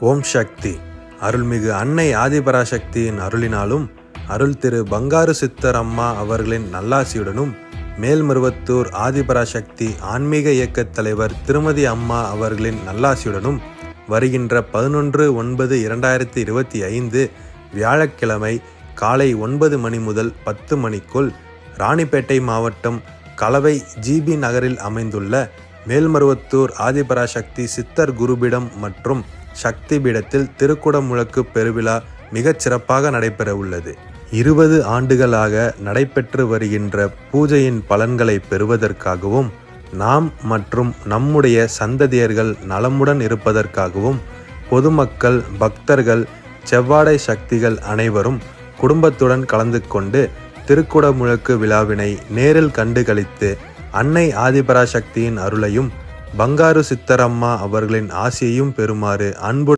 ஓம் சக்தி. அருள்மிகு அன்னை ஆதிபராசக்தியின் அருளினாலும் அருள் திரு பங்காரு சித்தர் அம்மா அவர்களின் நல்லாசியுடனும் மேல்மருவத்தூர் ஆதிபராசக்தி ஆன்மீக இயக்கத் தலைவர் திருமதி அம்மா அவர்களின் நல்லாசியுடனும் வருகின்ற 11/9/2025 வியாழக்கிழமை காலை 9 மணி முதல் 10 மணிக்குள் ராணிப்பேட்டை மாவட்டம் கலவை ஜிபி நகரில் அமைந்துள்ள மேல்மருவத்தூர் ஆதிபராசக்தி சித்தர் குருபீடம் மற்றும் சக்தி பீடத்தில் திருக்குடமுழக்கு பெருவிழா மிகச் சிறப்பாக நடைபெற உள்ளது. 20 ஆண்டுகளாக நடைபெற்று வருகின்ற பூஜையின் பலன்களை பெறுவதற்காகவும் நாம் மற்றும் நம்முடைய சந்ததியர்கள் நலமுடன் இருப்பதற்காகவும் பொதுமக்கள், பக்தர்கள், செவ்வாடை சக்திகள் அனைவரும் குடும்பத்துடன் கலந்து கொண்டு திருக்குடமுழக்கு விழாவினை நேரில் கண்டு களித்து அன்னை ஆதிபராசக்தியின் அருளையும் பங்காரு சித்தரம்மா அவர்களின் ஆசியையும் பெறுமாறு அன்பு